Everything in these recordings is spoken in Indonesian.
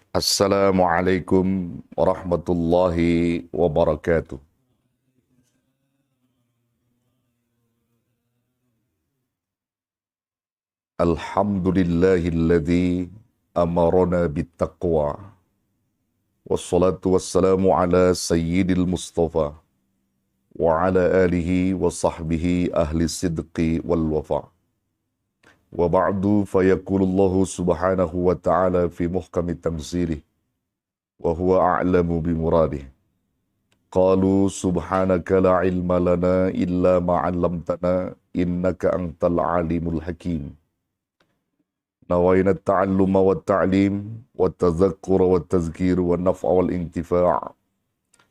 Assalamualaikum warahmatullahi wabarakatuh. Alhamdulillahilladzi amarana bittaqwa. Wassalatu wassalamu ala sayyidil mustafa. Wa ala alihi wa sahbihi ahli sidqi wal wafa. Wa ba'du fayakulullahu subhanahu wa ta'ala fi muhkami tanzilih. Wa huwa a'lamu bimuradih. Qalu subhanaka la ilma lana illa ma 'allamtana innaka antal alimul hakim. Nawayna at-ta'alluma wat ta'lim wat tadhakkura wat tazkir wan naf'a wal intifa'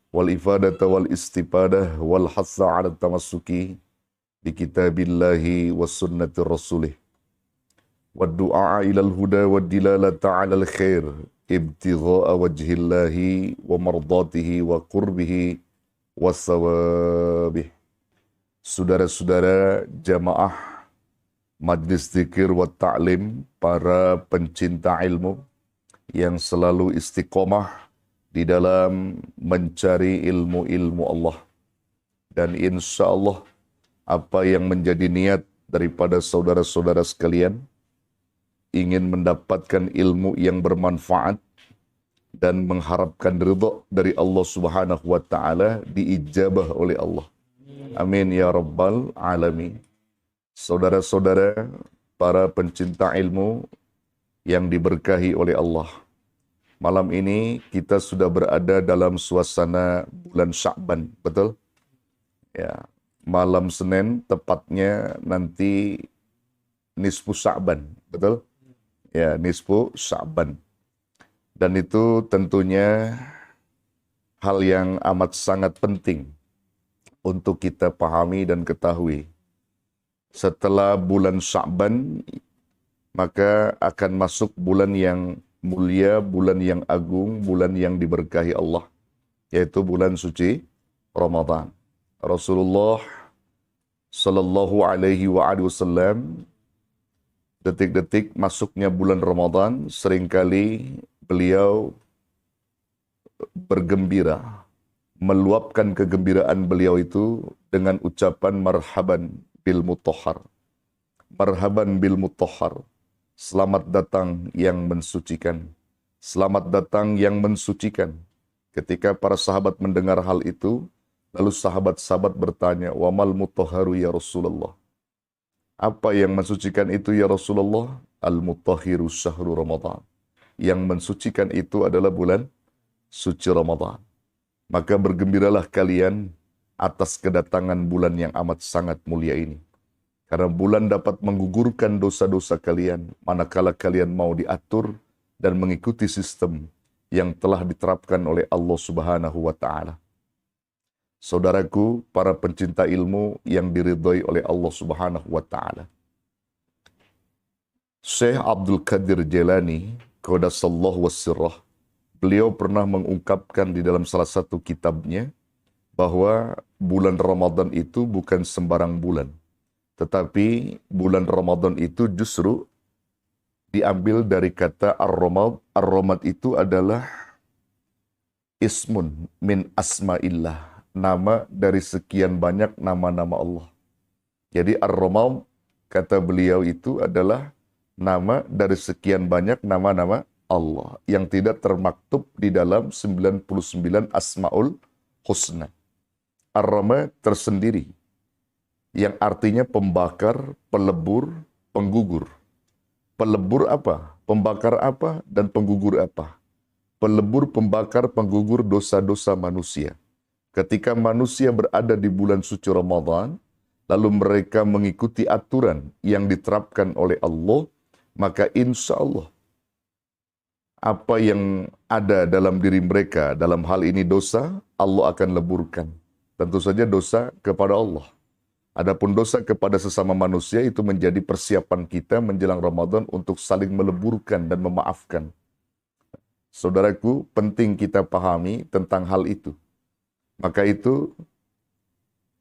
wal ifadata wal istifadah wal hassa 'ala tamassuki bi kitabillahi was sunnati rasulih wad du'a ila al huda wad dilalata 'ala al khair ibtigha'a wajhillahi wa mardatihi wa qurbihi wassawabih. Saudara-saudara jamaah Majlis Zikir wa Ta'lim, para pencinta ilmu yang selalu istiqomah di dalam mencari ilmu-ilmu Allah. Dan insya Allah apa yang menjadi niat daripada saudara-saudara sekalian ingin mendapatkan ilmu yang bermanfaat dan mengharapkan ridha dari Allah Subhanahu wa Ta'ala diijabah oleh Allah. Amin ya rabbal alamin. Saudara-saudara, para pencinta ilmu yang diberkahi oleh Allah. Malam ini kita sudah berada dalam suasana bulan Sya'ban, betul? Ya, malam Senin tepatnya nanti nisfu Sya'ban, betul? Ya, nisfu Sya'ban. Dan itu tentunya hal yang amat sangat penting untuk kita pahami dan ketahui. Setelah bulan Sya'ban, maka akan masuk bulan yang mulia, bulan yang agung, bulan yang diberkahi Allah, yaitu bulan suci Ramadan. Rasulullah Sallallahu Alaihi Wasallam, detik-detik masuknya bulan Ramadan, seringkali beliau bergembira, meluapkan kegembiraan beliau itu dengan ucapan marhaban bil mutahhar. Marhaban bil mutahhar. Selamat datang yang mensucikan. Selamat datang yang mensucikan. Ketika para sahabat mendengar hal itu, lalu sahabat-sahabat bertanya, "Wa mal mutahharu ya Rasulullah?" Apa yang mensucikan itu ya Rasulullah? Al-mutahhiru syahru Ramadan. Yang mensucikan itu adalah bulan suci Ramadan. Maka bergembiralah kalian atas kedatangan bulan yang amat sangat mulia ini. Karena bulan dapat menggugurkan dosa-dosa kalian, manakala kalian mau diatur dan mengikuti sistem yang telah diterapkan oleh Allah Subhanahu wa Ta'ala. Saudaraku, para pencinta ilmu yang diridhai oleh Allah Subhanahu wa Ta'ala. Syekh Abdul Qadir Jailani, Qadasallahu wassirrah, beliau pernah mengungkapkan di dalam salah satu kitabnya bahwa bulan Ramadan itu bukan sembarang bulan. Tetapi bulan Ramadan itu justru diambil dari kata ar-ramad. Ar-ramad itu adalah ismun min asma'illah. Nama dari sekian banyak nama-nama Allah. Jadi ar-ramad, kata beliau, itu adalah nama dari sekian banyak nama-nama Allah yang tidak termaktub di dalam 99 asma'ul husna. Ar-ramad tersendiri, yang artinya pembakar, pelebur, penggugur. Pelebur apa? Pembakar apa? Dan penggugur apa? Pelebur, pembakar, penggugur dosa-dosa manusia. Ketika manusia berada di bulan suci Ramadan, lalu mereka mengikuti aturan yang diterapkan oleh Allah, maka insya Allah apa yang ada dalam diri mereka, dalam hal ini dosa, Allah akan leburkan. Tentu saja dosa kepada Allah. Adapun dosa kepada sesama manusia itu menjadi persiapan kita menjelang Ramadan untuk saling meleburkan dan memaafkan. Saudaraku, penting kita pahami tentang hal itu. Maka itu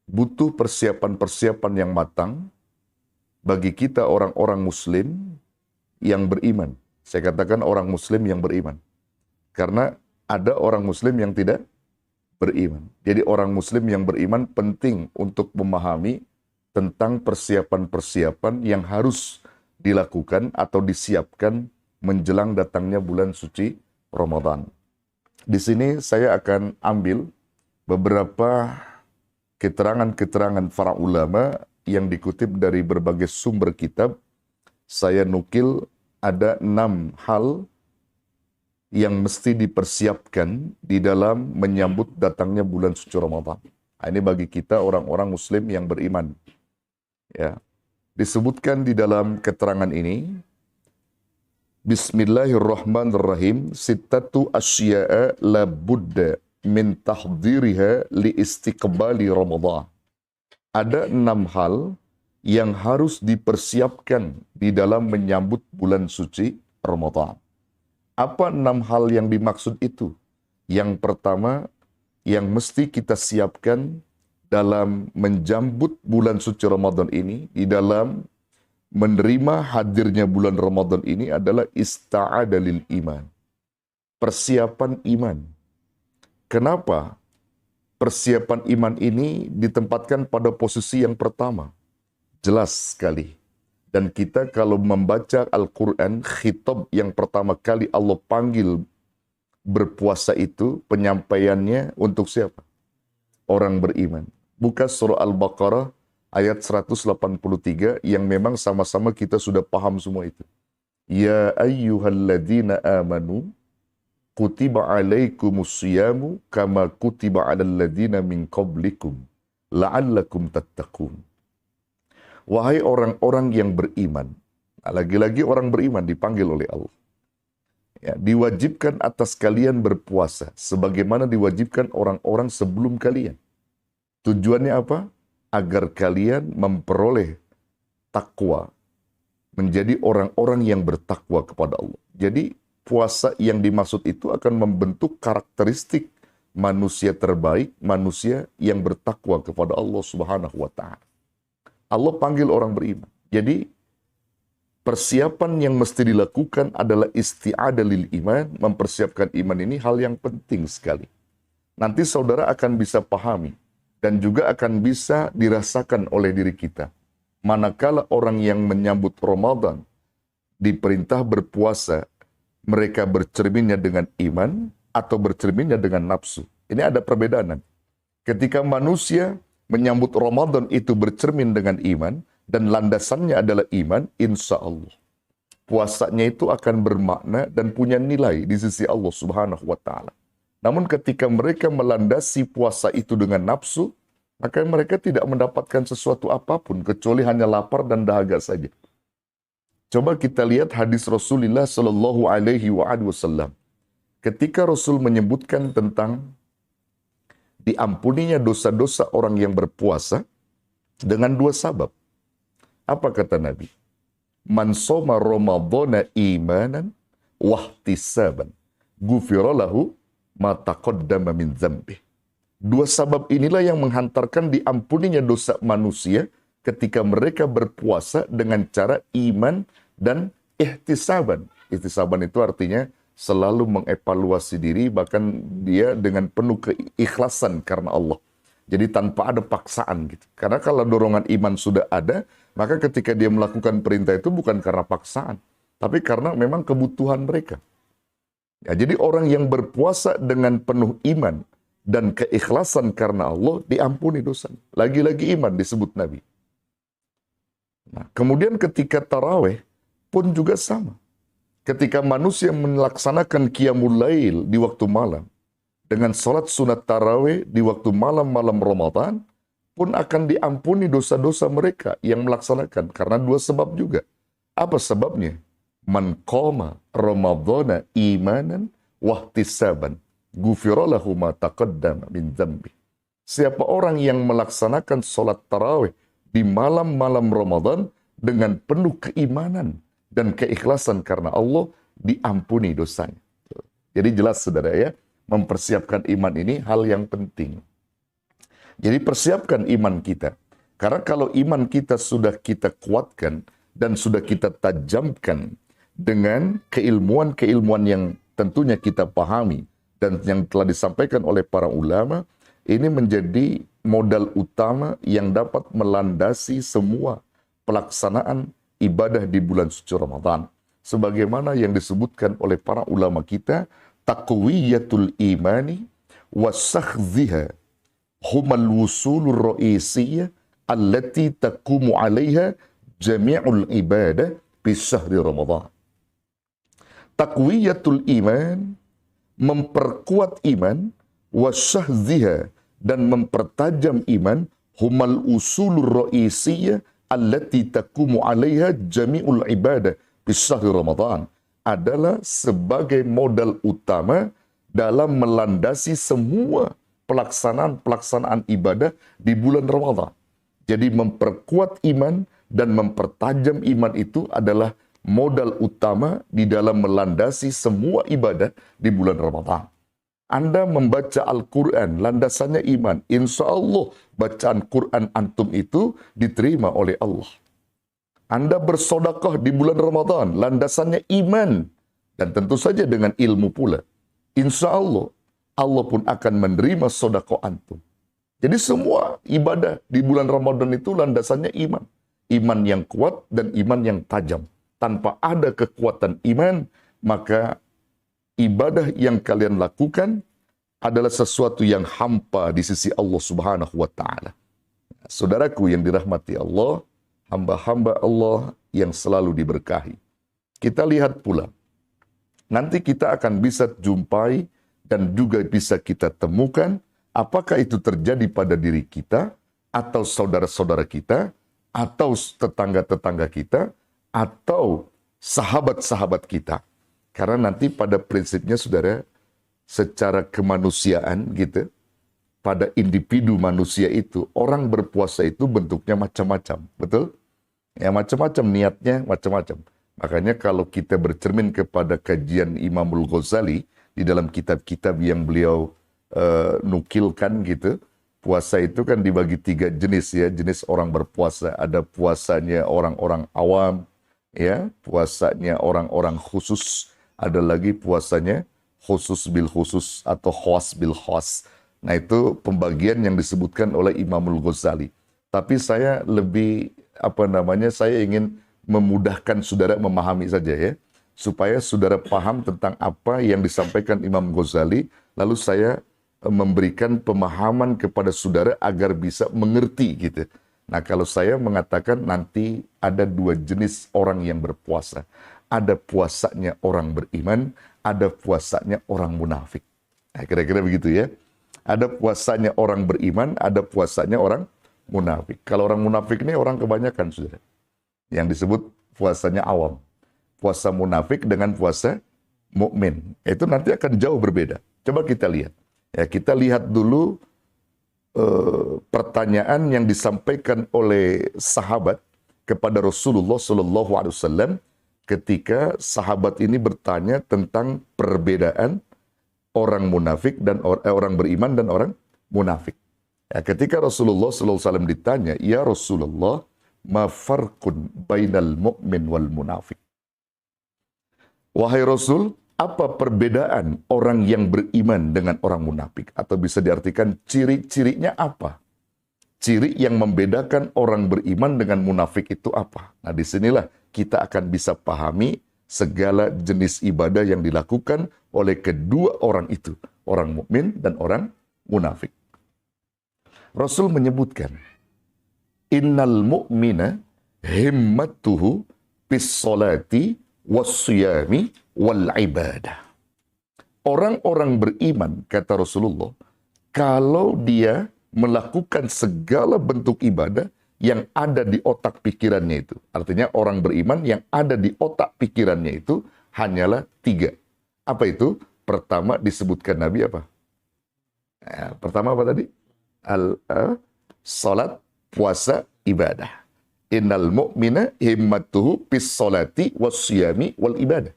butuh persiapan-persiapan yang matang bagi kita orang-orang muslim yang beriman. Saya katakan orang muslim yang beriman. Karena ada orang muslim yang tidak beriman. Jadi orang muslim yang beriman penting untuk memahami tentang persiapan-persiapan yang harus dilakukan atau disiapkan menjelang datangnya bulan suci Ramadan. Di sini saya akan ambil beberapa keterangan-keterangan para ulama yang dikutip dari berbagai sumber kitab. Saya nukil ada 6 hal yang mesti dipersiapkan di dalam menyambut datangnya bulan suci Ramadan. Ini bagi kita orang-orang muslim yang beriman. Ya. Disebutkan di dalam keterangan ini, Bismillahirrahmanirrahim, sittatu asya'a la budda min tahdiriha li istiqbali Ramadan. Ada 6 hal yang harus dipersiapkan di dalam menyambut bulan suci Ramadan. Apa 6 hal yang dimaksud itu? Yang pertama, yang mesti kita siapkan dalam menjambut bulan suci Ramadan ini, di dalam menerima hadirnya bulan Ramadan ini adalah ista'ada lil iman. Persiapan iman. Kenapa persiapan iman ini ditempatkan pada posisi yang pertama? Jelas sekali. Dan kita kalau membaca Al-Quran, khitab yang pertama kali Allah panggil berpuasa itu, penyampaiannya untuk siapa? Orang beriman. Buka surah Al-Baqarah ayat 183 yang memang sama-sama kita sudah paham semua itu. Ya ayyuhalladzina amanu kutiba alaikumus siyamu kama kutiba alal ladzina min qablikum la'allakum tattaqun. Wahai orang-orang yang beriman, lagi-lagi orang beriman dipanggil oleh Allah. Ya, diwajibkan atas kalian berpuasa, sebagaimana diwajibkan orang-orang sebelum kalian. Tujuannya apa? Agar kalian memperoleh takwa, menjadi orang-orang yang bertakwa kepada Allah. Jadi puasa yang dimaksud itu akan membentuk karakteristik manusia terbaik, manusia yang bertakwa kepada Allah Subhanahu wa Ta'ala. Allah panggil orang beriman. Jadi persiapan yang mesti dilakukan adalah isti'adah lil iman, mempersiapkan iman ini hal yang penting sekali. Nanti saudara akan bisa pahami dan juga akan bisa dirasakan oleh diri kita. Manakala orang yang menyambut Ramadan diperintah berpuasa, mereka bercerminnya dengan iman atau bercerminnya dengan nafsu. Ini ada perbedaan. Ketika manusia menyambut Ramadan itu bercermin dengan iman, dan landasannya adalah iman, insya Allah. Puasanya itu akan bermakna dan punya nilai di sisi Allah Subhanahu wa Ta'ala. Namun ketika mereka melandasi puasa itu dengan nafsu, maka mereka tidak mendapatkan sesuatu apapun, kecuali hanya lapar dan dahaga saja. Coba kita lihat hadis Rasulullah Sallallahu Alaihi Wasallam. Ketika Rasul menyebutkan tentang diampuninya dosa-dosa orang yang berpuasa dengan 2 sebab. Apa kata Nabi? Man shoma Ramadhana imanan wahtisaban ghufira lahu ma taqaddama min dzambi. 2 sebab inilah yang menghantarkan diampuninya dosa manusia ketika mereka berpuasa dengan cara iman dan ihtisaban. Ihtisaban itu artinya selalu mengevaluasi diri, bahkan dia dengan penuh keikhlasan karena Allah. Jadi tanpa ada paksaan gitu. Karena kalau dorongan iman sudah ada, maka ketika dia melakukan perintah itu bukan karena paksaan, tapi karena memang kebutuhan mereka. Ya, jadi orang yang berpuasa dengan penuh iman dan keikhlasan karena Allah, diampuni dosanya. Lagi-lagi iman disebut Nabi. Nah, kemudian ketika taraweh pun juga sama. Ketika manusia melaksanakan qiyamul lail di waktu malam, dengan salat sunat tarawih di waktu malam-malam Ramadan, pun akan diampuni dosa-dosa mereka yang melaksanakan. Karena 2 sebab juga. Apa sebabnya? Man qama Ramadhana imanan wahtisaban ghufira lahu ma taqaddama min dzambi. Siapa orang yang melaksanakan salat tarawih di malam-malam Ramadan dengan penuh keimanan dan keikhlasan karena Allah, diampuni dosanya. Jadi jelas saudara ya, mempersiapkan iman ini hal yang penting. Jadi persiapkan iman kita. Karena kalau iman kita sudah kita kuatkan dan sudah kita tajamkan dengan keilmuan-keilmuan yang tentunya kita pahami dan yang telah disampaikan oleh para ulama, ini menjadi modal utama yang dapat melandasi semua pelaksanaan ibadah di bulan suci Ramadan. Sebagaimana yang disebutkan oleh para ulama kita, taqwiyatul imani wasakhziha humal wusulur ra'isiyah allati taqumu 'alaiha jami'ul ibadah fi syahri Ramadan. Taqwiyatul iman, memperkuat iman, wasyahziha, dan mempertajam iman, humal usulur ra'isiyah allati taqumu 'alaiha jami'ul ibadah fi syahri Ramadan, adalah sebagai modal utama dalam melandasi semua pelaksanaan ibadah di bulan Ramadan. Jadi memperkuat iman dan mempertajam iman itu adalah modal utama di dalam melandasi semua ibadah di bulan Ramadan. Anda membaca Al-Quran, landasannya iman. Insya Allah bacaan Quran antum itu diterima oleh Allah. Anda bersedekah di bulan Ramadan, landasannya iman. Dan tentu saja dengan ilmu pula. Insya Allah, Allah pun akan menerima sedekah antum. Jadi semua ibadah di bulan Ramadan itu landasannya iman. Iman yang kuat dan iman yang tajam. Tanpa ada kekuatan iman, maka ibadah yang kalian lakukan adalah sesuatu yang hampa di sisi Allah Subhanahu wa Ta'ala. Saudaraku yang dirahmati Allah, hamba-hamba Allah yang selalu diberkahi. Kita lihat pula, nanti kita akan bisa jumpai dan juga bisa kita temukan apakah itu terjadi pada diri kita, atau saudara-saudara kita, atau tetangga-tetangga kita, atau sahabat-sahabat kita. Karena nanti pada prinsipnya saudara, secara kemanusiaan gitu, pada individu manusia itu, orang berpuasa itu bentuknya macam-macam. Betul? Ya macam-macam, niatnya macam-macam. Makanya kalau kita bercermin kepada kajian Imamul Ghazali, di dalam kitab-kitab yang beliau nukilkan gitu, puasa itu kan dibagi 3 jenis ya, jenis orang berpuasa. Ada puasanya orang-orang awam, ya, puasanya orang-orang khusus, ada lagi puasanya khusus bil khusus atau khas bil khas. Nah itu pembagian yang disebutkan oleh Imamul Ghazali. Tapi saya lebih, saya ingin memudahkan saudara memahami saja ya, supaya saudara paham tentang apa yang disampaikan Imam Ghazali, lalu saya memberikan pemahaman kepada saudara agar bisa mengerti gitu. Nah kalau saya mengatakan nanti ada 2 jenis orang yang berpuasa. Ada puasanya orang beriman, ada puasanya orang munafik. Nah, kira-kira begitu ya. Ada puasanya orang beriman, ada puasanya orang munafik. Kalau orang munafik ini orang kebanyakan saudara. Yang disebut puasanya awam. Puasa munafik dengan puasa mukmin. Itu nanti akan jauh berbeda. Coba kita lihat. Ya, kita lihat dulu pertanyaan yang disampaikan oleh sahabat kepada Rasulullah SAW ketika sahabat ini bertanya tentang perbedaan orang munafik dan orang beriman dan orang munafik. Ya, ketika Rasulullah SAW ditanya, ya Rasulullah, ma farqun bainal mu'min wal munafik. Wahai Rasul, apa perbedaan orang yang beriman dengan orang munafik? Atau bisa diartikan ciri-cirinya apa? Ciri yang membedakan orang beriman dengan munafik itu apa? Nah disinilah kita akan bisa pahami segala jenis ibadah yang dilakukan oleh kedua orang itu. Orang mukmin dan orang munafik. Rasul menyebutkan, innal mu'mina himmatuhu bis salati was-siyami wal ibadah. Orang-orang beriman, kata Rasulullah, kalau dia melakukan segala bentuk ibadah yang ada di otak pikirannya itu. Artinya orang beriman yang ada di otak pikirannya itu hanyalah 3. Apa itu? Pertama disebutkan Nabi apa? Pertama apa tadi? Salat, puasa, ibadah. Innal mu'mina himmatuhu bis salati was-siyami wal ibadah.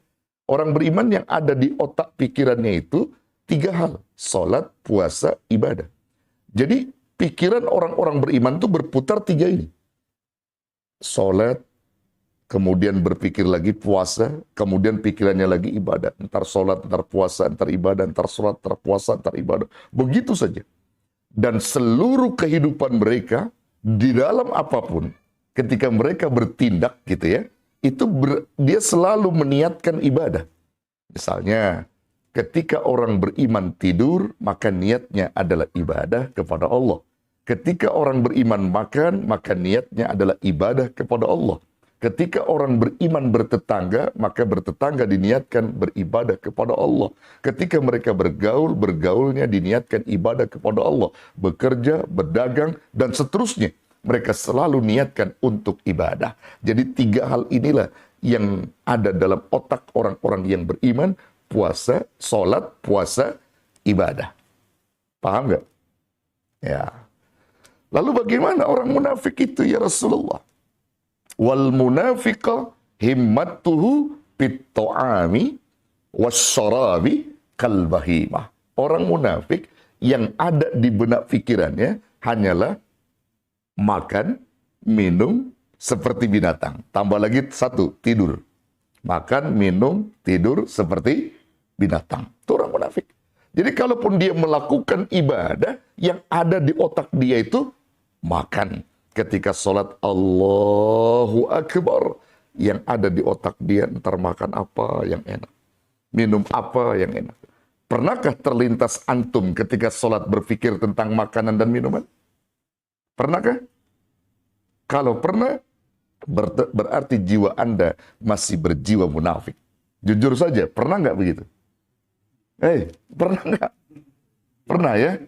Orang beriman yang ada di otak pikirannya itu 3 hal. Salat, puasa, ibadah. Jadi pikiran orang-orang beriman itu berputar 3 ini. Salat, kemudian berpikir lagi puasa, kemudian pikirannya lagi ibadah. Ntar sholat, ntar puasa, ntar ibadah, ntar sholat, ntar puasa, ntar ibadah. Begitu saja. Dan seluruh kehidupan mereka di dalam apapun, ketika mereka bertindak gitu ya, dia selalu meniatkan ibadah. Misalnya, ketika orang beriman tidur, maka niatnya adalah ibadah kepada Allah. Ketika orang beriman makan, maka niatnya adalah ibadah kepada Allah. Ketika orang beriman bertetangga, maka bertetangga diniatkan beribadah kepada Allah. Ketika mereka bergaul, bergaulnya diniatkan ibadah kepada Allah. Bekerja, berdagang, dan seterusnya. Mereka selalu niatkan untuk ibadah. Jadi 3 hal inilah yang ada dalam otak orang-orang yang beriman. Puasa, sholat, puasa, ibadah. Paham nggak? Ya. Lalu bagaimana orang munafik itu ya Rasulullah? Wal munafiqa himmatuhu fit ta'ami wasyarabi kal bahimah. Orang munafik yang ada di benak pikirannya hanyalah makan, minum seperti binatang. Tambah lagi 1, tidur. Makan, minum, tidur seperti binatang. Itu orang munafik. Jadi kalaupun dia melakukan ibadah, yang ada di otak dia itu makan. Ketika sholat Allahu Akbar, yang ada di otak dia ntar makan apa yang enak, minum apa yang enak. Pernahkah terlintas antum ketika sholat berpikir tentang makanan dan minuman? Pernahkah? Kalau pernah, berarti jiwa Anda masih berjiwa munafik. Jujur saja, pernah nggak begitu? Pernah nggak? Pernah ya?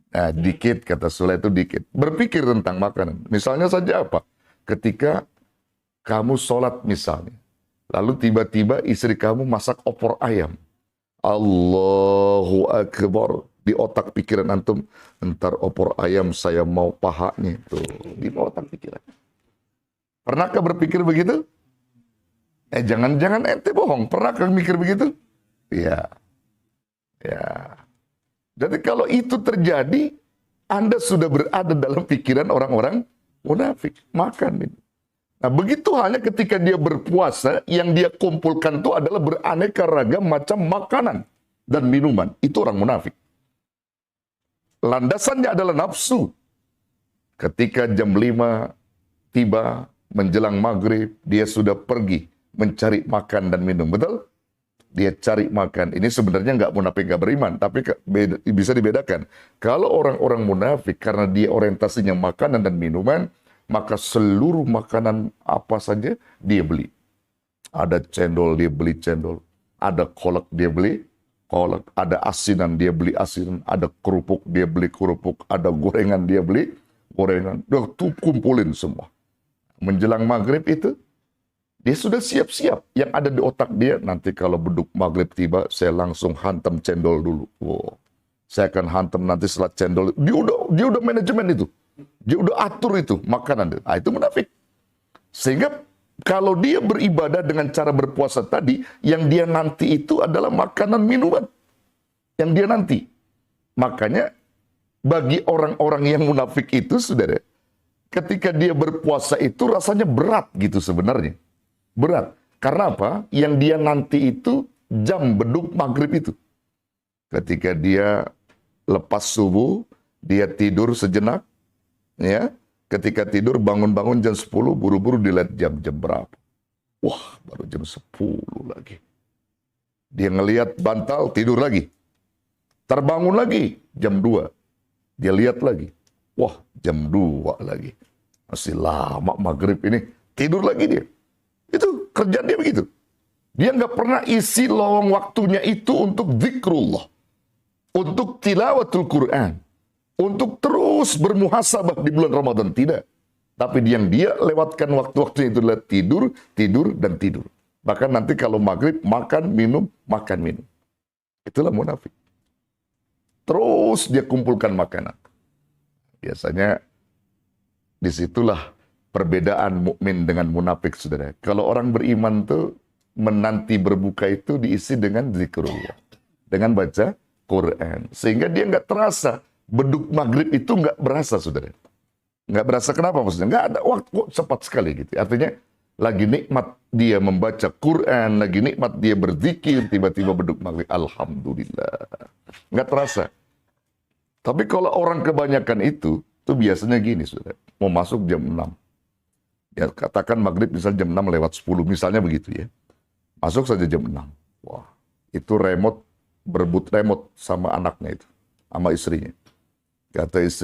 Nah, dikit, kata Sula itu dikit. Berpikir tentang makanan. Misalnya saja apa? Ketika kamu sholat misalnya, lalu tiba-tiba istri kamu masak opor ayam. Allahu Akbar. Di otak pikiran antum, entar opor ayam saya mau pahanya. Tuh, di otak pikiran. Pernahkah berpikir begitu? Jangan-jangan ente bohong. Pernahkah mikir begitu? Iya. Ya. Jadi kalau itu terjadi, Anda sudah berada dalam pikiran orang-orang munafik. Makan. Nah, begitu halnya ketika dia berpuasa, yang dia kumpulkan itu adalah beraneka ragam macam makanan dan minuman. Itu orang munafik. Landasannya adalah nafsu. Ketika jam 5 tiba, menjelang maghrib, dia sudah pergi mencari makan dan minum. Betul? Dia cari makan. Ini sebenarnya nggak munafik, nggak beriman. Tapi bisa dibedakan. Kalau orang-orang munafik, karena dia orientasinya makanan dan minuman, maka seluruh makanan apa saja dia beli. Ada cendol, dia beli cendol. Ada kolak, dia beli kolak. Ada asinan, dia beli asinan. Ada kerupuk, dia beli kerupuk. Ada gorengan, dia beli gorengan. Tuh kumpulin semua. Menjelang maghrib itu, dia sudah siap-siap. Yang ada di otak dia, nanti kalau beduk maghrib tiba, saya langsung hantam cendol dulu. Wow. Saya akan hantam nanti setelah cendol. Dia udah manajemen itu. Dia udah atur itu makanan. Nah, itu munafik. Sehingga kalau dia beribadah dengan cara berpuasa tadi, yang dia nanti itu adalah makanan minuman. Yang dia nanti. Makanya bagi orang-orang yang munafik itu, saudara, ketika dia berpuasa itu rasanya berat gitu sebenarnya. Berat. Karena apa? Yang dia nanti itu jam beduk maghrib itu. Ketika dia lepas subuh, dia tidur sejenak. Ya, ketika tidur bangun-bangun jam 10, buru-buru dilihat jam berapa. Wah, baru jam 10 lagi. Dia ngelihat bantal, tidur lagi. Terbangun lagi, jam 2. Dia lihat lagi. Wah, jam 2 lagi. Masih lama maghrib ini. Tidur lagi dia. Itu kerjaan dia begitu. Dia nggak pernah isi lowong waktunya itu untuk zikrullah. Untuk tilawatul Quran. Untuk terus bermuhasabah di bulan Ramadan. Tidak. Tapi yang dia lewatkan waktu-waktunya itu adalah tidur, tidur, dan tidur. Bahkan nanti kalau maghrib, makan, minum, makan, minum. Itulah munafik. Terus dia kumpulkan makanan. Biasanya disitulah perbedaan mukmin dengan munafik, saudara. Kalau orang beriman tuh menanti berbuka itu diisi dengan zikrullah, dengan baca Quran, sehingga dia nggak terasa beduk maghrib itu nggak berasa, saudara. Nggak berasa kenapa maksudnya? Nggak ada waktu cepat sekali gitu. Artinya Lagi nikmat dia membaca Quran, lagi nikmat dia berzikir, tiba-tiba beduk maghrib. Alhamdulillah. Nggak terasa. Tapi kalau orang kebanyakan itu biasanya gini, saudara. Mau masuk jam 6. Ya, katakan maghrib misal jam 6 lewat 10, misalnya begitu ya. Masuk saja jam 6. Wah, itu berebut remote sama anaknya itu, sama istrinya.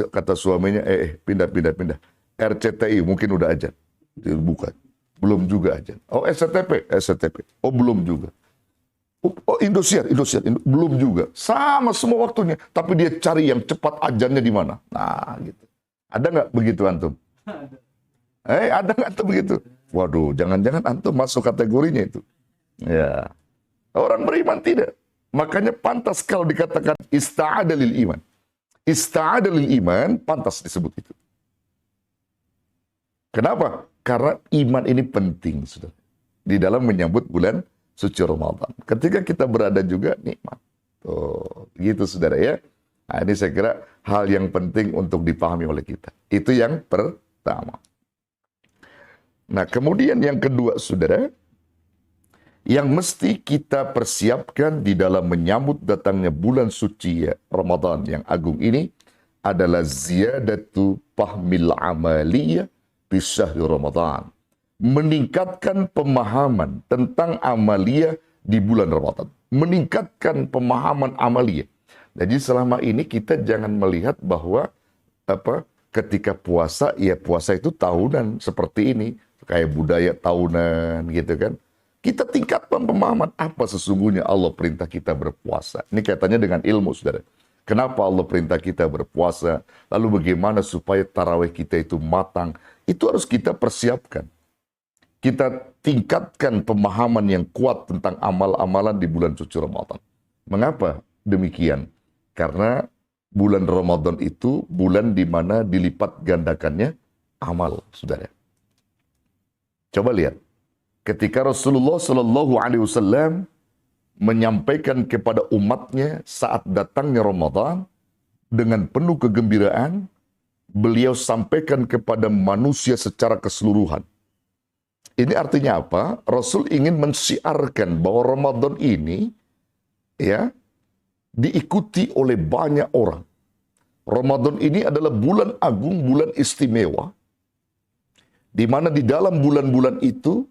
Kata suaminya, pindah. RCTI mungkin udah ajan. Dibuka. Belum juga ajan. Oh, SCTP. Oh, belum juga. Oh, Indosiar. Belum juga. Sama semua waktunya. Tapi dia cari yang cepat ajannya di mana. Nah, gitu. Ada nggak begitu antum? Ada nggak antum begitu? Waduh, jangan-jangan antum masuk kategorinya itu. Ya. Orang beriman tidak. Makanya pantas kalau dikatakan ista'ada lil iman. Ista'ada lil iman, pantas disebut itu. Kenapa? Karena iman ini penting, saudara. Di dalam menyambut bulan suci Ramadan. Ketika kita berada juga nikmat. Tuh, gitu saudara ya. Nah, ini saya kira hal yang penting untuk dipahami oleh kita. Itu yang pertama. Nah, kemudian yang kedua, saudara, yang mesti kita persiapkan di dalam menyambut datangnya bulan suci ya, Ramadan yang agung ini adalah ziyadatu fahmil amaliyah fi syahri Ramadan. Meningkatkan pemahaman tentang amaliyah di bulan Ramadan. Meningkatkan pemahaman amaliyah. Jadi selama ini kita jangan melihat bahwa ketika puasa, ya puasa itu tahunan seperti ini. Kayak budaya tahunan gitu kan. Kita tingkatkan pemahaman apa sesungguhnya Allah perintah kita berpuasa. Ini kaitannya dengan ilmu, saudara. Kenapa Allah perintah kita berpuasa? Lalu bagaimana supaya tarawih kita itu matang? Itu harus kita persiapkan. Kita tingkatkan pemahaman yang kuat tentang amal-amalan di bulan suci Ramadan. Mengapa demikian? Karena bulan Ramadan itu bulan di mana dilipat gandakannya amal, saudara. Coba lihat. Ketika Rasulullah Shallallahu Alaihi Wasallam menyampaikan kepada umatnya saat datangnya Ramadan dengan penuh kegembiraan, beliau sampaikan kepada manusia secara keseluruhan. Ini artinya apa? Rasul ingin mensiarkan bahwa Ramadan ini ya diikuti oleh banyak orang. Ramadan ini adalah bulan agung, bulan istimewa, di mana di dalam bulan-bulan itu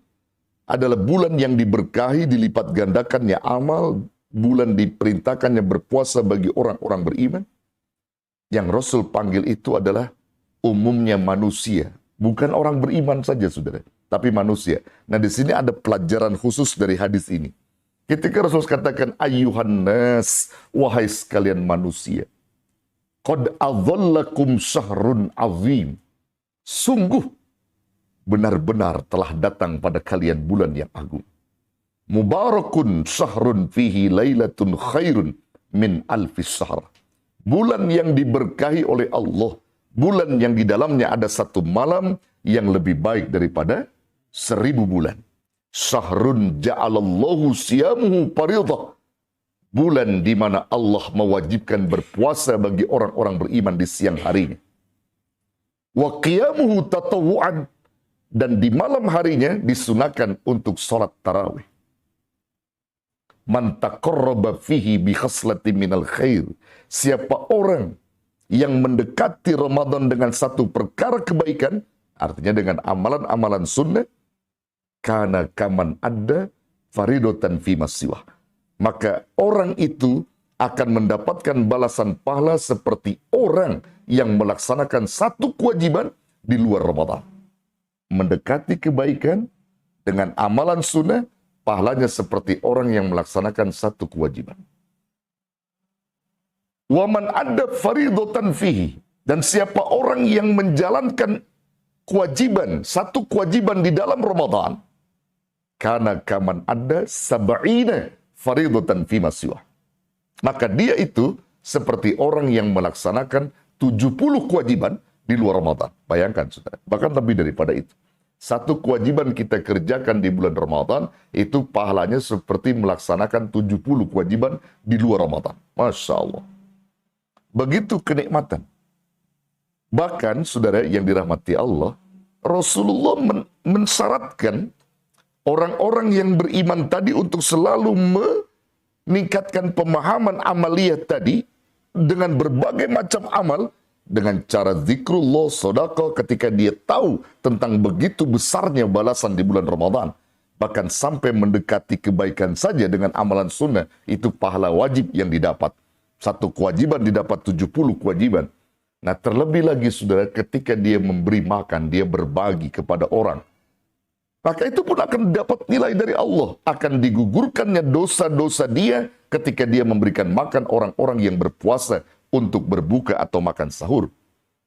adalah bulan yang diberkahi, dilipat gandakannya amal, bulan diperintahkannya berpuasa bagi orang-orang beriman. Yang Rasul panggil itu adalah umumnya manusia, bukan orang beriman saja, saudara, tapi manusia. Nah, di sini ada pelajaran khusus dari hadis ini. Ketika Rasul katakan ayyuhan nas, wahai sekalian manusia, qad adzallakum syahrun azim. Sungguh benar-benar telah datang pada kalian bulan yang agung. Mubarakun syahrun fihi lailatun khairun min alfis syahr. Bulan yang diberkahi oleh Allah. Bulan yang di dalamnya ada satu malam yang lebih baik daripada 1000 bulan. Syahrun ja'alallahu siyamuhu faridah. Bulan di mana Allah mewajibkan berpuasa bagi orang-orang beriman di siang harinya. Wa qiyamuhu tatawu'an. Dan di malam harinya disunahkan untuk sholat tarawih. Man taqarraba fihi bi khaslati minal khair. Siapa orang yang mendekati Ramadan dengan satu perkara kebaikan, artinya dengan amalan-amalan sunnah, kana kaman ada faridotan fi masiwah. Maka orang itu akan mendapatkan balasan pahala seperti orang yang melaksanakan satu kewajiban di luar Ramadan. Mendekati kebaikan dengan amalan sunnah, pahalanya seperti orang yang melaksanakan satu kewajiban. Waman ada faridatan fihi. Dan siapa orang yang menjalankan kewajiban, satu kewajiban di dalam Ramadan, kana kaman ada sab'ina faridatan fi masiwah. Maka dia itu seperti orang yang melaksanakan 70 kewajiban di luar Ramadan. Bayangkan, saudara. Bahkan lebih daripada itu. Satu kewajiban kita kerjakan di bulan Ramadan, itu pahalanya seperti melaksanakan 70 kewajiban di luar Ramadan. Masya Allah. Begitu kenikmatan. Bahkan, saudara yang dirahmati Allah, Rasulullah mensyaratkan orang-orang yang beriman tadi untuk selalu meningkatkan pemahaman amaliyah tadi dengan berbagai macam amal, dengan cara zikrullah, sedekah ketika dia tahu tentang begitu besarnya balasan di bulan Ramadan. Bahkan sampai mendekati kebaikan saja dengan amalan sunnah, itu pahala wajib yang didapat. Satu kewajiban didapat 70 kewajiban. Nah terlebih lagi saudara, ketika dia memberi makan, dia berbagi kepada orang, maka itu pun akan dapat nilai dari Allah. Akan digugurkannya dosa-dosa dia ketika dia memberikan makan orang-orang yang berpuasa untuk berbuka atau makan sahur.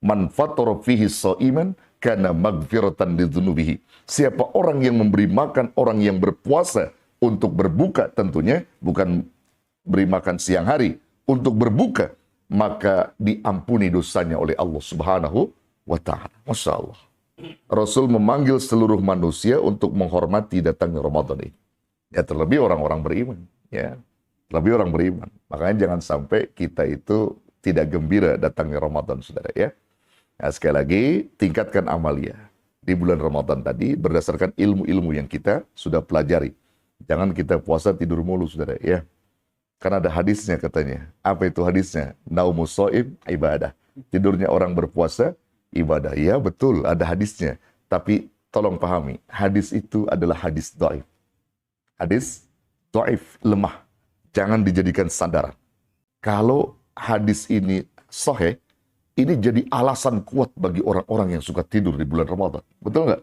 Man fatara fihi sha'iman kana maghfiratan lidzunubihi. Siapa orang yang memberi makan orang yang berpuasa untuk berbuka, tentunya bukan beri makan siang hari, untuk berbuka, maka diampuni dosanya oleh Allah Subhanahu wa ta'ala. Masya Allah. Rasul memanggil seluruh manusia untuk menghormati datangnya Ramadan ini. Ya terlebih orang-orang beriman. Ya, terlebih orang beriman. Makanya jangan sampai kita itu tidak gembira datangnya Ramadan, saudara ya. Nah, sekali lagi, tingkatkan amalia di bulan Ramadan tadi berdasarkan ilmu-ilmu yang kita sudah pelajari. Jangan kita puasa tidur mulu, saudara ya. Karena ada hadisnya katanya. Apa itu hadisnya? Naumus shaim ibadah. Tidurnya orang berpuasa ibadah. Ya betul, ada hadisnya. Tapi tolong pahami, hadis itu adalah hadis dhaif. Hadis dhaif, lemah. Jangan dijadikan sandaran. Kalau hadis ini sahih, ini jadi alasan kuat bagi orang-orang yang suka tidur di bulan Ramadan. Betul nggak?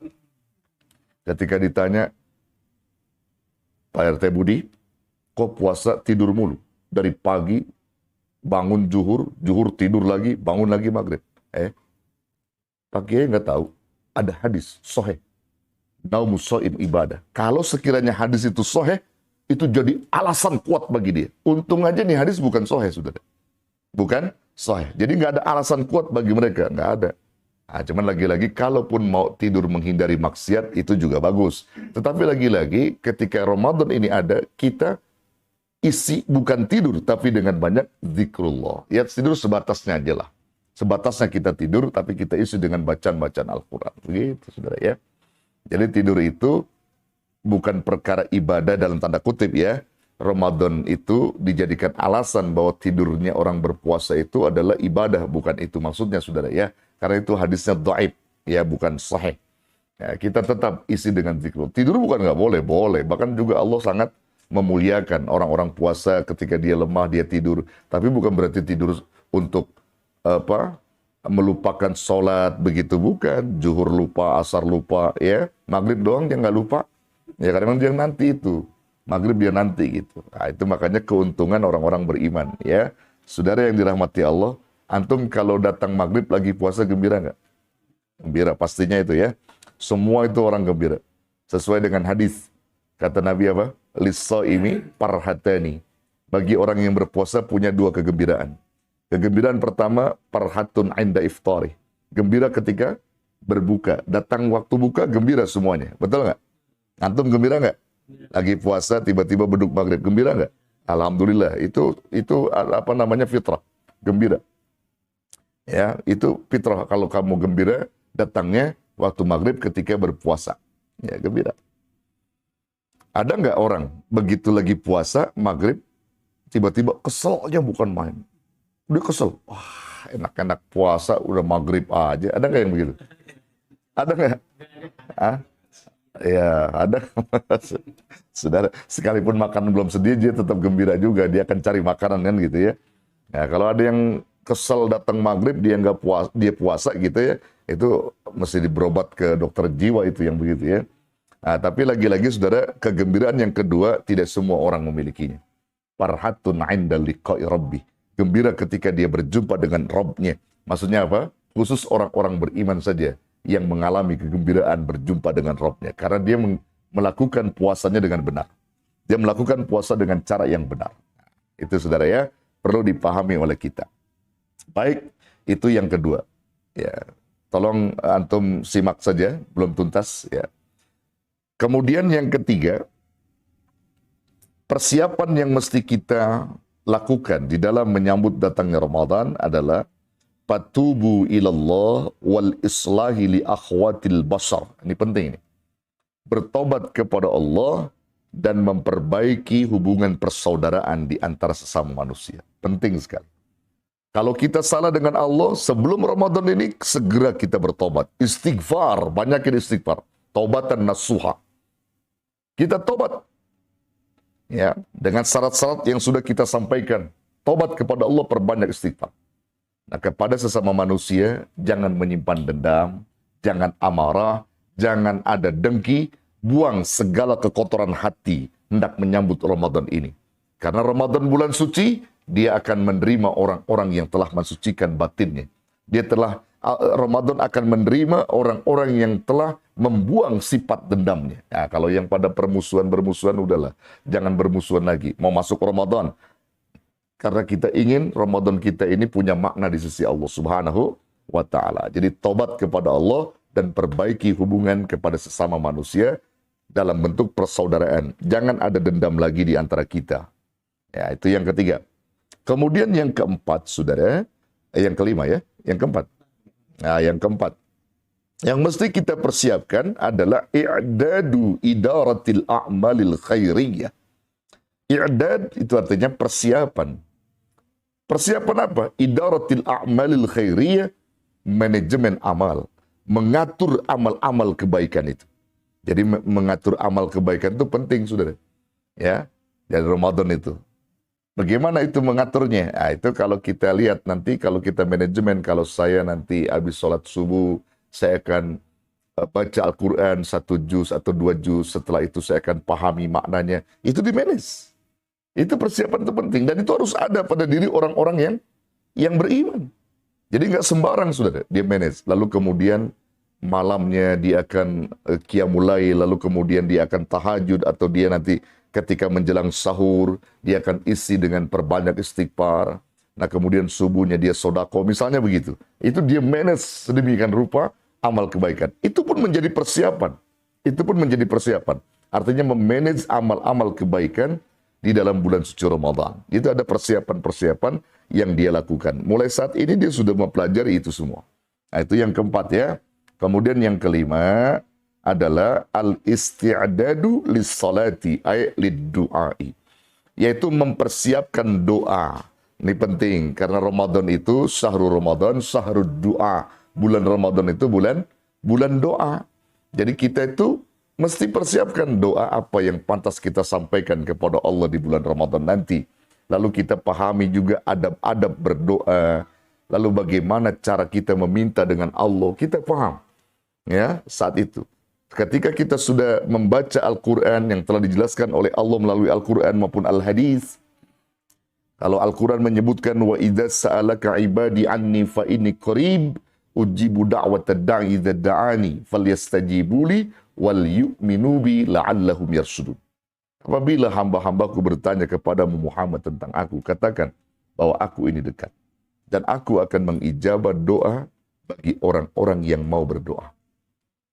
Ketika ditanya, Pak RT Budi, kok puasa tidur mulu? Dari pagi, bangun zuhur, zuhur tidur lagi, bangun lagi maghrib. Pak Kiai nggak tahu, ada hadis sahih. Naumus shaim ibadah. Kalau sekiranya hadis itu sahih, itu jadi alasan kuat bagi dia. Untung aja nih hadis bukan sahih, saudara. Bukan sahih. Jadi nggak ada alasan kuat bagi mereka, nggak ada. Nah, cuman lagi-lagi, kalaupun mau tidur menghindari maksiat, itu juga bagus. Tetapi lagi-lagi, ketika Ramadan ini ada, kita isi bukan tidur, tapi dengan banyak zikrullah. Ya tidur sebatasnya aja lah. Sebatasnya kita tidur, tapi kita isi dengan bacaan-bacaan Al-Quran. Begitu, saudara ya. Jadi tidur itu bukan perkara ibadah dalam tanda kutip ya. Ramadan itu dijadikan alasan bahwa tidurnya orang berpuasa itu adalah ibadah. Bukan itu maksudnya, saudara ya. Karena itu hadisnya dhaif, ya bukan sahih. Ya, kita tetap isi dengan zikr. Tidur bukan nggak boleh, boleh. Bahkan juga Allah sangat memuliakan orang-orang puasa ketika dia lemah, dia tidur. Tapi bukan berarti tidur untuk melupakan sholat, begitu bukan. Zuhur lupa, asar lupa, ya. Maghrib doang dia nggak lupa. Ya kadang dia nanti itu. Maghrib dia nanti gitu. Nah, itu makanya keuntungan orang-orang beriman, ya. Saudara yang dirahmati Allah, antum kalau datang maghrib lagi puasa gembira nggak? Gembira, pastinya itu ya. Semua itu orang gembira. Sesuai dengan hadis. Kata Nabi apa? Lis-shaimi farhatani. Bagi orang yang berpuasa punya dua kegembiraan. Kegembiraan pertama, farhatun inda iftari. Gembira ketika berbuka. Datang waktu buka, gembira semuanya. Betul nggak? Antum gembira nggak? Lagi puasa, tiba-tiba beduk maghrib. Gembira nggak? Alhamdulillah. Itu apa namanya, fitrah. Gembira. Ya, itu fitrah. Kalau kamu gembira, datangnya waktu maghrib ketika berpuasa. Ya, gembira. Ada nggak orang begitu lagi puasa, maghrib, tiba-tiba keselnya bukan main. Dia kesel. Wah, enak-enak puasa, udah maghrib aja. Ada nggak yang begitu? Ada nggak? Ah? Ya, ada. Saudara, sekalipun makan belum sedia, dia tetap gembira juga. Dia akan cari makanan kan gitu ya. Nah, kalau ada yang kesel datang maghrib, dia nggak puasa, dia puasa gitu ya, itu mesti berobat ke dokter jiwa itu yang begitu ya. Nah, tapi lagi-lagi saudara, kegembiraan yang kedua tidak semua orang memilikinya. Farhatun 'inda liqa'i rabbi. Gembira ketika dia berjumpa dengan Rabb-nya. Maksudnya apa? Khusus orang-orang beriman saja yang mengalami kegembiraan berjumpa dengan Rabb-nya. Karena dia melakukan puasanya dengan benar. Dia melakukan puasa dengan cara yang benar. Itu saudara ya, perlu dipahami oleh kita. Baik, itu yang kedua. Ya, tolong antum simak saja, belum tuntas ya. Kemudian yang ketiga, persiapan yang mesti kita lakukan di dalam menyambut datangnya Ramadan adalah patubu ilallah wal islahi li akhwatil bashar. Ini penting ini. bertobat kepada Allah, dan memperbaiki hubungan persaudaraan di antara sesama manusia. Penting sekali. Kalau kita salah dengan Allah, sebelum Ramadan ini, segera kita bertobat. Istighfar, banyakin istighfar. Taubatan nasuha. Kita tobat. Ya, dengan syarat-syarat yang sudah kita sampaikan. Tobat kepada Allah, perbanyak istighfar. Nah, kepada sesama manusia, jangan menyimpan dendam, jangan amarah, jangan ada dengki, buang segala kekotoran hati hendak menyambut Ramadan ini. Karena Ramadan bulan suci, dia akan menerima orang-orang yang telah mensucikan batinnya. Ramadan akan menerima orang-orang yang telah membuang sifat dendamnya. Nah, kalau yang pada bermusuhan, udahlah. Jangan bermusuhan lagi. Mau masuk Ramadan. Karena kita ingin Ramadan kita ini punya makna di sisi Allah Subhanahu wa Ta'ala. Jadi tobat kepada Allah dan perbaiki hubungan kepada sesama manusia dalam bentuk persaudaraan. Jangan ada dendam lagi di antara kita. Ya, itu yang ketiga. Kemudian yang keempat, saudara, yang kelima ya, yang keempat. Nah, yang keempat. Yang mesti kita persiapkan adalah i'dadu idaratil a'malil khairiyah. I'dad itu artinya persiapan. Persiapan apa? Idaratil a'malil khairiyah, manajemen amal. Mengatur amal-amal kebaikan itu. Jadi mengatur amal kebaikan itu penting, saudara. Ya, dari Ramadan itu. Bagaimana itu mengaturnya? Nah, itu kalau kita lihat nanti, kalau kita manajemen, kalau saya nanti habis sholat subuh, saya akan baca Al-Quran 1 juz atau 2 juz, setelah itu saya akan pahami maknanya. Itu di-manage. Itu persiapan itu penting, dan itu harus ada pada diri orang-orang yang beriman. Jadi nggak sembarang, saudara, dia manage. Lalu kemudian malamnya dia akan qiyamul lail, lalu kemudian dia akan tahajud, atau dia nanti ketika menjelang sahur, dia akan isi dengan perbanyak istighfar. Nah, kemudian subuhnya dia sodako, misalnya begitu. Itu dia manage sedemikian rupa amal kebaikan. Itu pun menjadi persiapan. Itu pun menjadi persiapan. Artinya memanage amal-amal kebaikan di dalam bulan suci Ramadan. Itu ada persiapan-persiapan yang dia lakukan. Mulai saat ini dia sudah mempelajari itu semua. Nah, itu yang keempat ya. Kemudian yang kelima adalah al-isti'dadu lis-salati ay lid-du'ai. Yaitu mempersiapkan doa. Ini penting karena Ramadan itu syahrul Ramadan, syahrul doa. Bulan Ramadan itu bulan doa. Jadi kita itu mesti persiapkan doa apa yang pantas kita sampaikan kepada Allah di bulan Ramadan nanti. Lalu kita pahami juga adab-adab berdoa. Lalu bagaimana cara kita meminta dengan Allah, kita paham. Ya, saat itu. Ketika kita sudah membaca Al-Quran yang telah dijelaskan oleh Allah melalui Al-Quran maupun Al-Hadis. Kalau Al-Quran menyebutkan wa idza sa'alaka ibadi anni fa inni qarib ujibu da'watad da'i idza da'ani falyastajibu li wal yu'minu bi la'allahum yarshudun. Apabila hamba-hambaku bertanya kepadamu Muhammad tentang aku, katakan bahwa aku ini dekat. Dan aku akan mengijabah doa bagi orang-orang yang mau berdoa.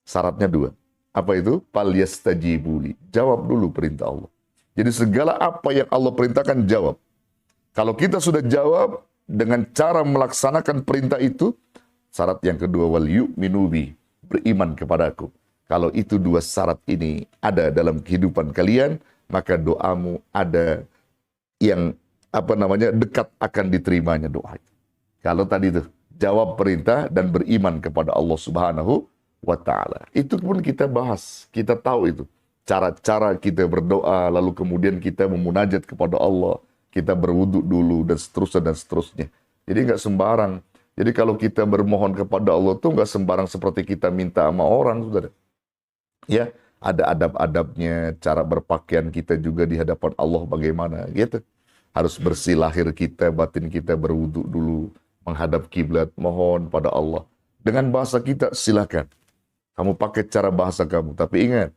Syaratnya 2. Apa itu? Falyastajibu li. Jawab dulu perintah Allah. Jadi segala apa yang Allah perintahkan, jawab. Kalau kita sudah jawab dengan cara melaksanakan perintah itu, syarat yang kedua, wal yu'minu bi. Beriman kepadaku. Kalau itu 2 syarat ini ada dalam kehidupan kalian, maka doamu ada yang dekat akan diterimanya doa. Kalau tadi itu jawab perintah dan beriman kepada Allah Subhanahu wa Ta'ala. Itu pun kita bahas, kita tahu itu. Cara-cara kita berdoa, lalu kemudian kita memunajat kepada Allah, kita berwudu dulu dan seterusnya. Jadi nggak sembarang. Jadi kalau kita bermohon kepada Allah tuh nggak sembarang seperti kita minta sama orang, saudara. Ya, ada adab-adabnya, cara berpakaian kita juga di hadapan Allah bagaimana, gitu. Harus bersih lahir kita, batin kita, berwudu dulu, menghadap kiblat, mohon pada Allah. Dengan bahasa kita silakan. Kamu pakai cara bahasa kamu, tapi ingat,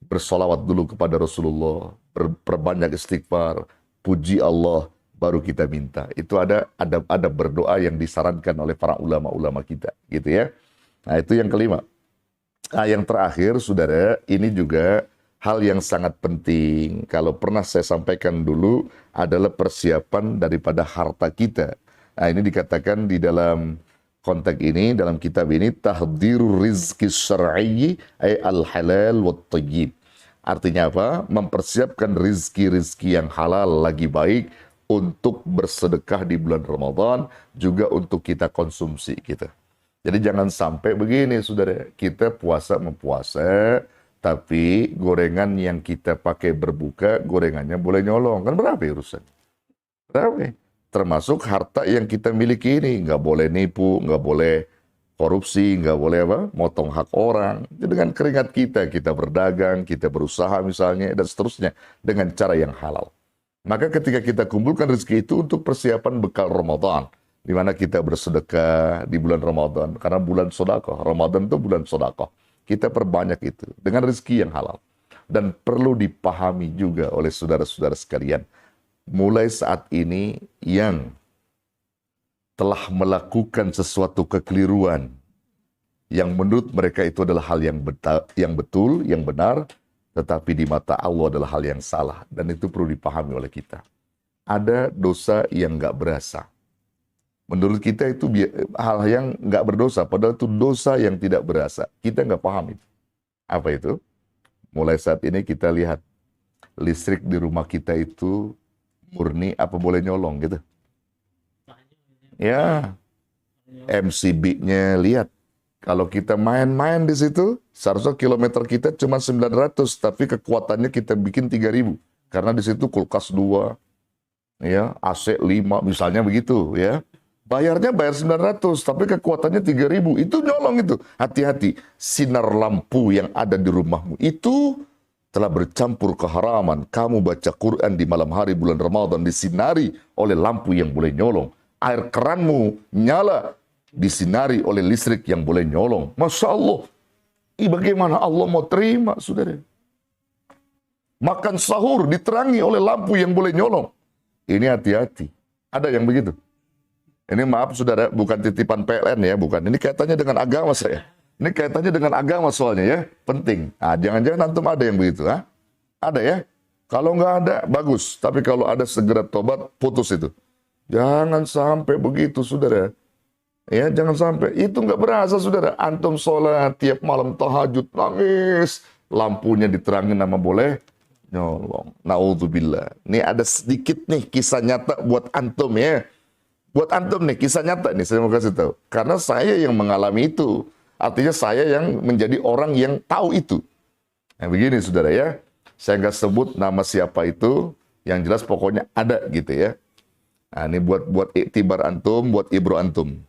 bersolawat dulu kepada Rasulullah, perbanyak istighfar, puji Allah, baru kita minta. Itu ada adab-adab berdoa yang disarankan oleh para ulama-ulama kita, gitu ya. Nah, itu yang kelima. Nah, yang terakhir, saudara, ini juga hal yang sangat penting. Kalau pernah saya sampaikan dulu, adalah persiapan daripada harta kita. Nah, ini dikatakan di dalam konteks ini, dalam kitab ini, tahdirur rizki syar'i ay al-halal wa tayyib. Artinya apa? Mempersiapkan rizki-rizki yang halal lagi baik untuk bersedekah di bulan Ramadan, juga untuk kita konsumsi kita. Jadi jangan sampai begini, saudara. Kita puasa mempuasa, tapi gorengan yang kita pakai berbuka, gorengannya boleh nyolong. Kan berapa urusan? Berapa? Termasuk harta yang kita miliki ini. Nggak boleh nipu, nggak boleh korupsi, nggak boleh apa? Motong hak orang. Dengan keringat kita berdagang, kita berusaha misalnya, dan seterusnya. Dengan cara yang halal. Maka ketika kita kumpulkan rezeki itu untuk persiapan bekal Ramadan, di mana kita bersedekah di bulan Ramadan, karena bulan sedekah, Ramadan itu bulan sedekah. Kita perbanyak itu dengan rezeki yang halal. Dan perlu dipahami juga oleh saudara-saudara sekalian, mulai saat ini yang telah melakukan sesuatu kekeliruan yang menurut mereka itu adalah hal yang betul, yang benar, tetapi di mata Allah adalah hal yang salah. Dan itu perlu dipahami oleh kita. Ada dosa yang nggak berasa. Menurut kita itu hal yang nggak berdosa, padahal itu dosa yang tidak berasa. Kita nggak paham itu. Apa itu? Mulai saat ini kita lihat listrik di rumah kita itu murni apa boleh nyolong gitu. Ya, MCB-nya lihat. Kalau kita main-main di situ, seharusnya kilometer kita cuma 900, tapi kekuatannya kita bikin 3000. Karena di situ kulkas 2, ya, AC 5, misalnya begitu, ya. Bayarnya bayar 900, tapi kekuatannya 3000. Itu nyolong itu. Hati-hati, sinar lampu yang ada di rumahmu itu telah bercampur keharaman. Kamu baca Quran di malam hari bulan Ramadan disinari oleh lampu yang boleh nyolong. Air keranmu nyala disinari oleh listrik yang boleh nyolong. Masya Allah. Bagaimana Allah mau terima, saudara? Makan sahur diterangi oleh lampu yang boleh nyolong. Ini hati-hati. Ada yang begitu? Ini maaf saudara, bukan titipan PLN ya, bukan. Ini kaitannya dengan agama saya. Ini kaitannya dengan agama soalnya ya, penting. Nah, jangan-jangan antum ada yang begitu, ha? Ada ya? Kalau nggak ada, bagus. Tapi kalau ada segera tobat, putus itu. Jangan sampai begitu, saudara. Ya, jangan sampai. Itu nggak berasa, saudara. Antum sholat tiap malam tahajud, nangis. Lampunya diterangin nama boleh nyolong. Naudzubillah. Ini ada sedikit nih kisah nyata buat antum ya. Buat antum nih, kisah nyata nih saya mau kasih tahu. Karena saya yang mengalami itu. Artinya saya yang menjadi orang yang tahu itu. Nah begini saudara ya. Saya nggak sebut nama siapa itu. Yang jelas pokoknya ada gitu ya. Nah ini buat iktibar antum, buat ibro antum.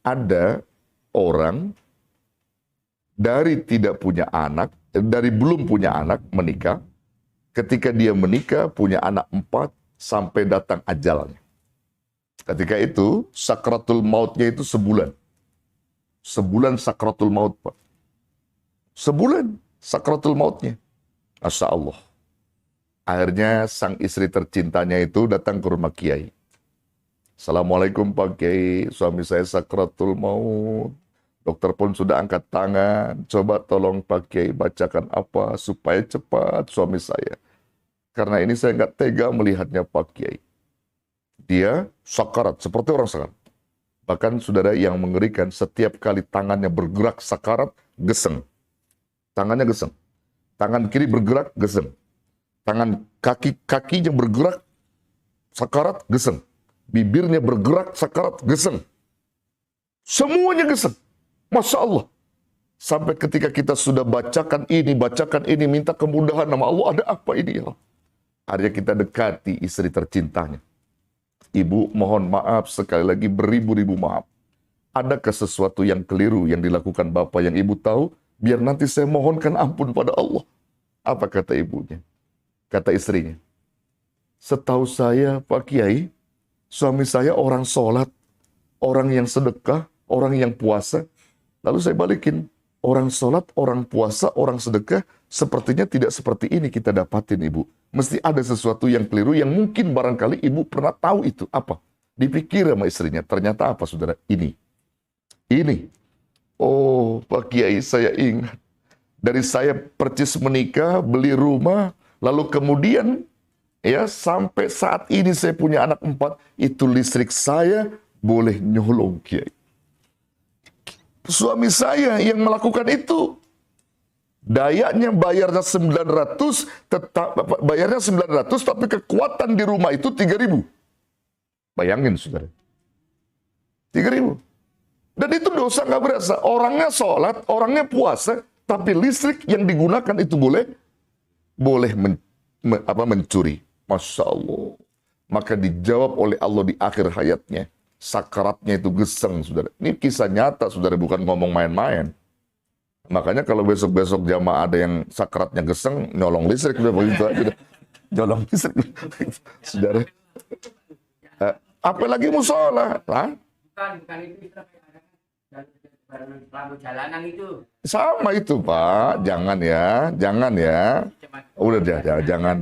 Ada orang dari tidak punya anak, dari belum punya anak menikah. Ketika dia menikah punya anak 4 sampai datang ajalnya. Ketika itu, sakratul mautnya itu sebulan. Sebulan sakratul maut, Pak. Sebulan sakratul mautnya. Masya Allah. Akhirnya sang istri tercintanya itu datang ke rumah Kiai. Assalamualaikum Pak Kiai, suami saya sakratul maut. Dokter pun sudah angkat tangan. Coba tolong Pak Kiai bacakan apa supaya cepat suami saya. Karena ini saya nggak tega melihatnya Pak Kiai. Dia sakarat, seperti orang sakarat. Bahkan saudara yang mengerikan, setiap kali tangannya bergerak sakarat, geseng. Tangannya geseng. Tangan kiri bergerak, geseng. Tangan kakinya bergerak, sakarat, geseng. Bibirnya bergerak, sakarat, geseng. Semuanya geseng. Masya Allah. Sampai ketika kita sudah bacakan ini, minta kemudahan nama Allah, ada apa ini ya? Akhirnya kita dekati istri tercintanya. Ibu mohon maaf sekali lagi beribu-ribu maaf. Adakah sesuatu yang keliru yang dilakukan Bapak yang Ibu tahu? Biar nanti saya mohonkan ampun pada Allah. Apa kata ibunya? Kata istrinya. Setahu saya Pak Kiai, suami saya orang sholat, orang yang sedekah, orang yang puasa. Lalu saya balikin. Orang sholat, orang puasa, orang sedekah, sepertinya tidak seperti ini kita dapatin Ibu. Mesti ada sesuatu yang keliru yang mungkin barangkali Ibu pernah tahu itu. Apa? Dipikir sama istrinya. Ternyata apa saudara? Ini. Oh Pak Kiai saya ingat. Dari saya percis menikah, beli rumah, lalu kemudian ya sampai saat ini saya punya anak 4, itu listrik saya boleh nyolong Kiai. suami saya yang melakukan itu. Dayanya bayarnya 900, tetap bayarnya 900, tapi kekuatan di rumah itu 3.000. Bayangin saudara, 3.000. Dan itu dosa nggak berasa. Orangnya sholat, orangnya puasa, tapi listrik yang digunakan itu boleh mencuri. Masya Allah. Maka dijawab oleh Allah di akhir hayatnya. Sakaratnya itu geseng, saudara. Ini kisah nyata, saudara, bukan ngomong main-main. Makanya kalau besok-besok jamaah ada yang sakaratnya geseng, nyolong listrik, udah begitu aja. Nyolong listrik, saudara. Apalagi musola, Bukan itu lampu jalanan itu. sama itu Pak, jangan ya. Udah jangan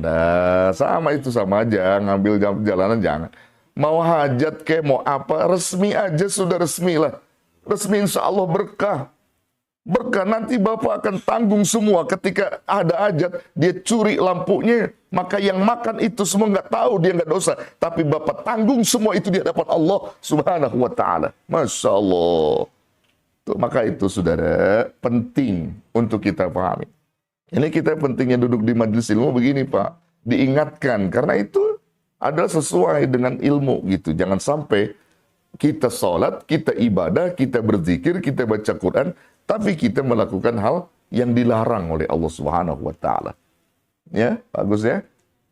dah. Sama itu sama aja, ngambil jalanan jangan. Mau hajat kayak mau apa, resmi aja sudah resmi lah. Resmi insya Allah berkah. Berkah nanti Bapak akan tanggung semua ketika ada hajat, dia curi lampunya. Maka yang makan itu semua nggak tahu, dia nggak dosa. Tapi Bapak tanggung semua itu di hadapan Allah Subhanahu wa ta'ala. Masya Allah. Tuh, maka itu saudara penting untuk kita pahami. Ini kita pentingnya duduk di majelis ilmu begini Pak. Diingatkan karena itu adalah sesuai dengan ilmu gitu. Jangan sampai kita sholat, kita ibadah, kita berzikir, kita baca Quran, tapi kita melakukan hal yang dilarang oleh Allah Subhanahu wa ta'ala. Ya, bagus ya.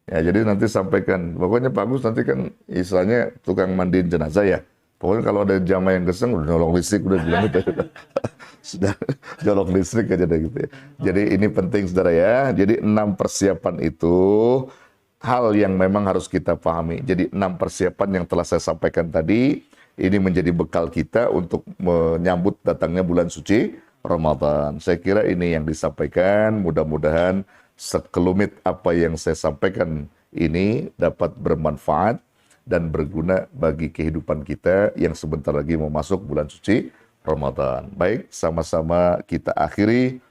Ya, jadi nanti sampaikan. Pokoknya Pak Agus nanti kan istilahnya tukang mandiin jenazah ya. Pokoknya kalau ada jamaah yang geseng, udah nyolong listrik, udah bilang gitu. Sudah nyolong listrik aja deh gitu ya. Jadi ini penting saudara ya. Jadi 6 persiapan itu hal yang memang harus kita pahami. Jadi 6 persiapan yang telah saya sampaikan tadi, ini menjadi bekal kita untuk menyambut datangnya bulan suci Ramadan. Saya kira ini yang disampaikan, mudah-mudahan sekelumit apa yang saya sampaikan ini dapat bermanfaat dan berguna bagi kehidupan kita yang sebentar lagi mau masuk bulan suci Ramadan. Baik, sama-sama kita akhiri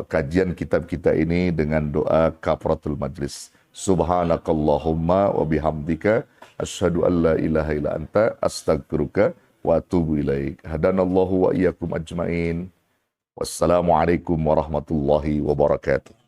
kajian kitab kita ini dengan doa kafaratul majlis. Subhanakallahumma wa bihamdika asyhadu an la ilaha illa anta astaghfiruka wa atubu ilaik. Hadanallahu wa iyyakum ajmain. Wassalamualaikum warahmatullahi wabarakatuh.